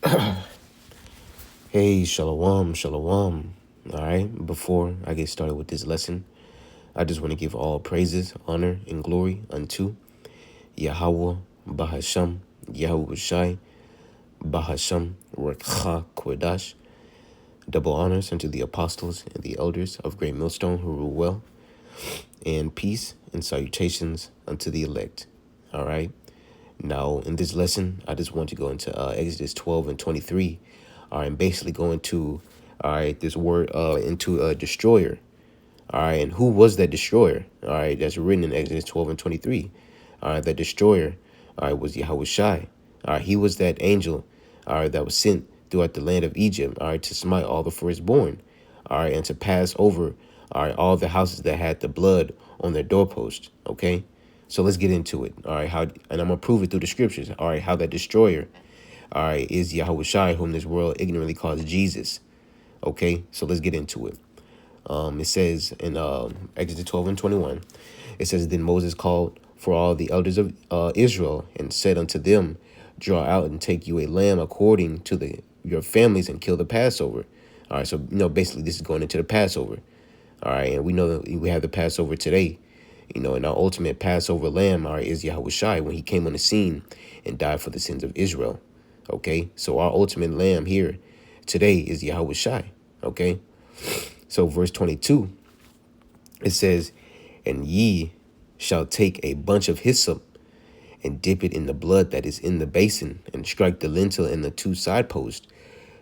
Hey, shalom, shalom. All right, before I get started with this lesson, I just want to give all praises, honor, and glory unto Yahweh, Bahasham, Yahawashi, Bahasham, Rekha Kodash. Double honors unto the apostles and the elders of Great Millstone who rule well, and peace and salutations unto the elect. All right. Now, in this lesson, I just want to go into Exodus 12 and 23. All right, and basically go into, all right, this word into a destroyer. All right, and who was that destroyer? All right, that's written in Exodus 12 and 23. All right, that destroyer, all right, was Yahawashi. All right, he was that angel, all right, that was sent throughout the land of Egypt, all right, to smite all the firstborn, all right, and to pass over, all right, all the houses that had the blood on their doorpost. Okay, so let's get into it. All right, how, and I'm gonna prove it through the scriptures. All right, how that destroyer, all right, is Yahawashi, whom this world ignorantly calls Jesus. Okay, so let's get into it. It says in Exodus 12 and 21, it says, Then Moses called for all the elders of Israel and said unto them, Draw out and take you a lamb according to your families and kill the Passover. All right, so, basically this is going into the Passover. All right, and we know that we have the Passover today. And our ultimate Passover lamb, all right, is Yahawashi when he came on the scene and died for the sins of Israel. Okay, so our ultimate lamb here today is Yahawashi. Okay, so verse 22, it says, And ye shall take a bunch of hyssop and dip it in the blood that is in the basin, and strike the lintel and the two side posts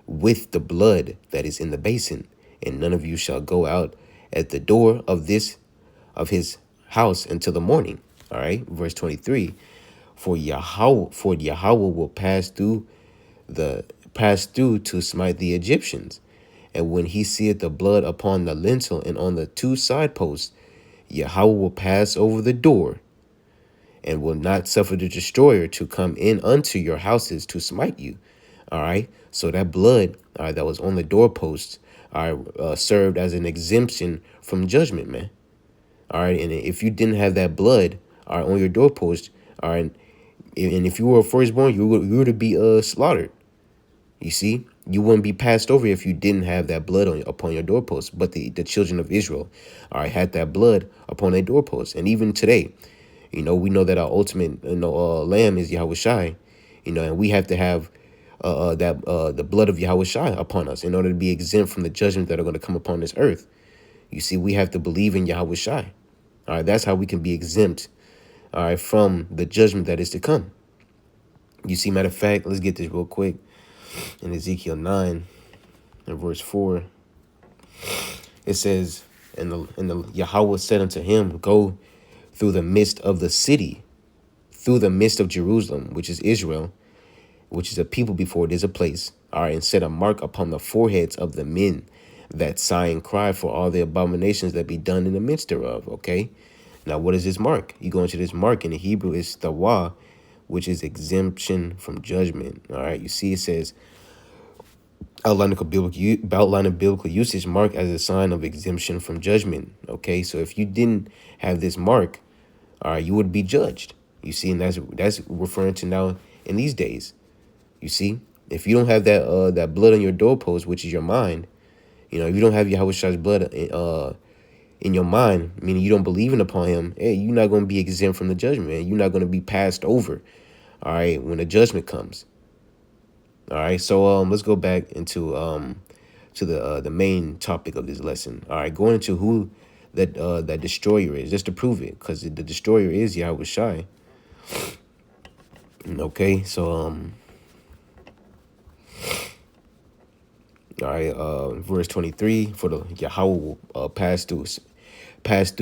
with the blood that is in the basin. And none of you shall go out at the door of his house until the morning. All right, verse 23. For Yahweh will pass through to smite the Egyptians. And when he seeth the blood upon the lintel and on the two side posts, Yahweh will pass over the door, and will not suffer the destroyer to come in unto your houses to smite you. All right. So that blood that was on the doorposts served as an exemption from judgment, man. All right. And if you didn't have that blood on your doorpost, all right, and if you were a firstborn, you were to be slaughtered. You see, you wouldn't be passed over if you didn't have that blood upon your doorpost. But the children of Israel, all right, had that blood upon their doorposts. And even today, we know that our ultimate, lamb is Yahawashi, and we have to have the blood of Yahawashi upon us in order to be exempt from the judgment that are going to come upon this earth. You see, we have to believe in Yahawashi. All right, that's how we can be exempt, all right, from the judgment that is to come. You see, matter of fact, let's get this real quick. In Ezekiel 9 and verse 4, it says, and the Yahweh said unto him, Go through the midst of the city, through the midst of Jerusalem, which is Israel, which is a people before it is a place, all right, and set a mark upon the foreheads of the men that sigh and cry for all the abominations that be done in the midst thereof. Okay, now what is this mark? You go into this mark in the Hebrew is thawa, which is exemption from judgment. All right, you see it says outline of biblical usage, mark as a sign of exemption from judgment. Okay, so if you didn't have this mark, all right, you would be judged. You see, and that's referring to now in these days. You see, if you don't have that blood on your doorpost, which is your mind, if you don't have Yahweh's blood in your mind, meaning you don't believe in upon him, hey, you're not going to be exempt from the judgment, man. You're not going to be passed over, all right, when the judgment comes. All right, so let's go back into to the main topic of this lesson. All right, going into who that destroyer is, just to prove it, because the destroyer is Yahawashi. Okay, so all right, verse 23, for the Yahweh will pass through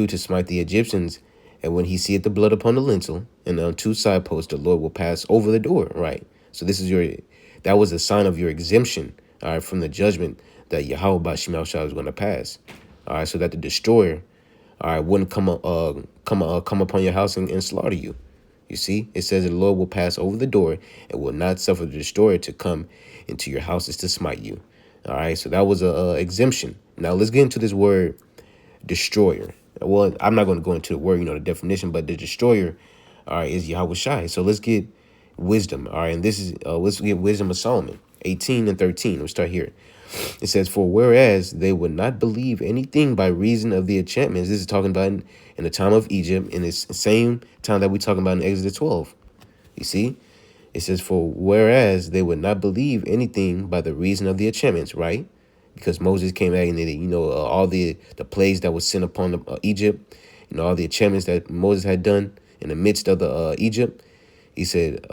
to smite the Egyptians, and when he seeth the blood upon the lintel and on two side posts, the Lord will pass over the door. Right. So that was a sign of your exemption, all right, from the judgment that Yahweh Bashimel was going to pass. All right, so that the destroyer, all right, wouldn't come upon your house and slaughter you. You see, it says the Lord will pass over the door and will not suffer the destroyer to come into your houses to smite you. All right, so that was a exemption. Now let's get into this word destroyer. Well, I'm not going to go into the word, the definition, but the destroyer, all right, is Yahawashi. So let's get wisdom. All right, and this is let's get wisdom of Solomon. 18 and 13. We'll start here. It says, for whereas they would not believe anything by reason of the enchantments. This is talking about in the time of Egypt, in this same time that we're talking about in Exodus 12. You see? It says, for whereas they would not believe anything by the reason of the enchantments, right? Because Moses came back and all the plagues that was sent upon Egypt, all the enchantments that Moses had done in the midst of the Egypt. He said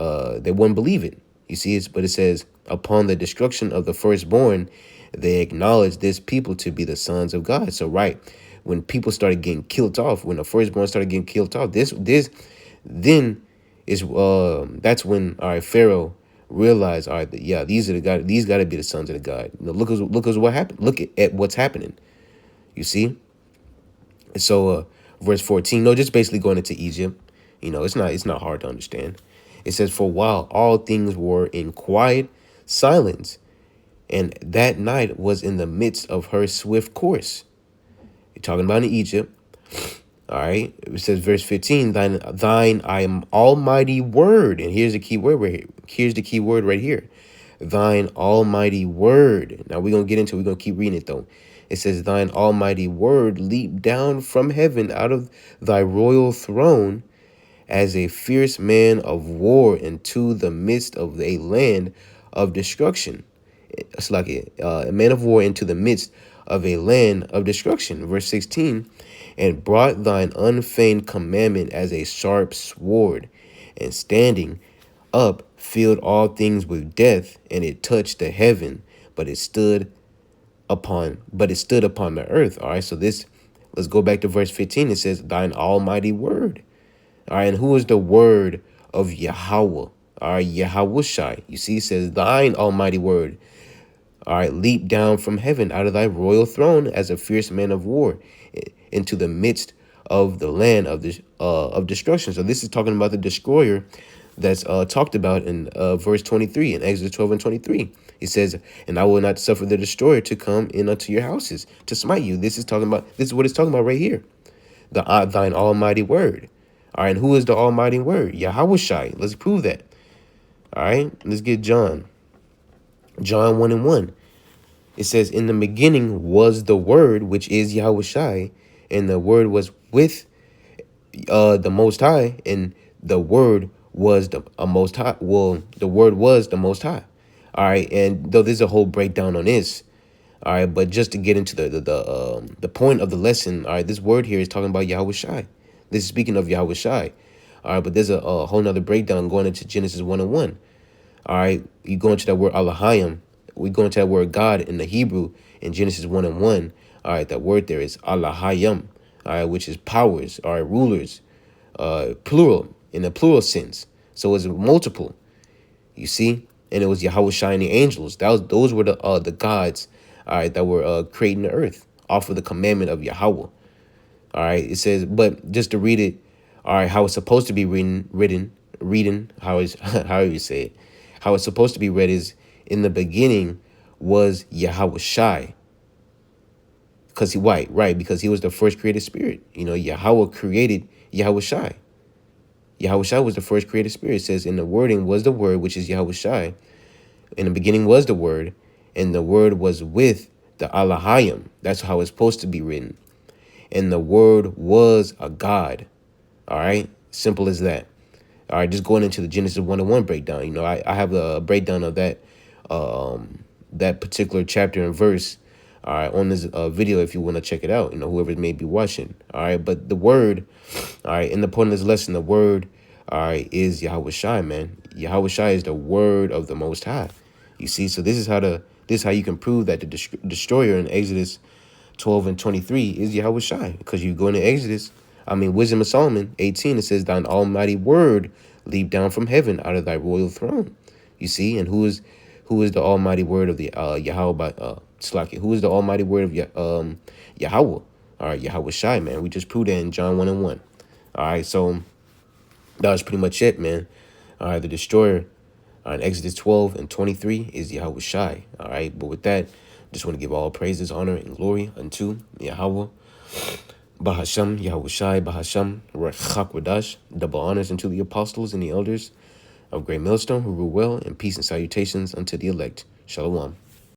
they wouldn't believe it. You see, but it says, upon the destruction of the firstborn, they acknowledged this people to be the sons of God. So, right, when people started getting killed off, when the firstborn started getting killed off, then is that's when Pharaoh realized, yeah, these are the God, these got to be the sons of the God. Look at what happened. Look at what's happening. You see. So verse 14, no, just basically going into Egypt. It's not hard to understand. It says, for while all things were in quiet silence, and that night was in the midst of her swift course. You're talking about in Egypt. All right. It says, verse 15, thine I am almighty word. And here's the key word right here. Here's the key word right here. Thine almighty word. Now we're going to keep reading it though. It says, thine almighty word leaped down from heaven out of thy royal throne as a fierce man of war into the midst of a land of destruction. It's like a man of war into the midst of a land of destruction. Verse 16, and brought thine unfeigned commandment as a sharp sword, and standing up filled all things with death, and it touched the heaven, but it stood upon the earth. All right, so let's go back to verse 15. It says, thine almighty word. All right, and who is the word of Yahweh? All right, Yahawashi. You see, it says, thine almighty word. All right, leap down from heaven out of thy royal throne as a fierce man of war into the midst of the land of destruction. So this is talking about the destroyer that's talked about in verse 23 in Exodus 12 and 23. It says, and I will not suffer the destroyer to come in unto your houses to smite you. This is what it's talking about right here. Thine almighty word. All right, and who is the almighty word? Yahawashi. Let's prove that. All right, let's get John 1 and 1. It says, in the beginning was the word, which is Yahawashi, and the word was with the Most High, and the word was the Most High. Well, the word was the Most High. All right, and though there's a whole breakdown on this, all right, but just to get into the point of the lesson, all right, this word here is talking about Yahawashi. This is speaking of Yahawashi. All right, but there's a whole nother breakdown going into Genesis 1 and 1. All right, you go into that word Elohim. We go into that word God in the Hebrew in Genesis 1 and 1. All right, that word there is Elohim, all right, which is powers, all right, rulers, plural, in the plural sense. So it's multiple, you see? And it was Yahawashi and the angels. Those were the gods, all right, that were creating the earth off of the commandment of Yahweh. All right, it says, but just to read it, all right, how it's supposed to be reading, how you say it, how it's supposed to be read is, in the beginning was Yahawashi. Because because he was the first created spirit. Yahweh created Yahawashi. Yahawashi was the first created spirit. It says, in the wording was the word, which is Yahawashi. In the beginning was the word, and the word was with the Elohim. That's how it's supposed to be written. And the word was a God. All right, simple as that. All right, just going into the Genesis 1:1 breakdown. I have a breakdown of that that particular chapter and verse, all right, on this video if you want to check it out, whoever may be watching. All right, but the word, all right, in the point of this lesson, the word, all right, is Yahawashi, man. Yahawashi is the word of the Most High. You see, so this is how you can prove that the destroyer in Exodus 12 and 23 is Yahawashi, because you go into Wisdom of Solomon 18, it says, thine almighty word leap down from heaven out of thy royal throne. You see, and who is the almighty word of the Yahweh who is the almighty word of Yahweh? All right, Yahawashi, man. We just proved that in John 1 and 1. All right, so that was pretty much it, man. All right, the destroyer in Exodus 12 and 23 is Yahawashi. All right, but with that, just want to give all praises, honor, and glory unto Yahweh. Bahasham, Yahawashi, Bahasham, Rachakwadash. Double honors unto the apostles and the elders of Great Millstone who rule well, and peace and salutations unto the elect. Shalom.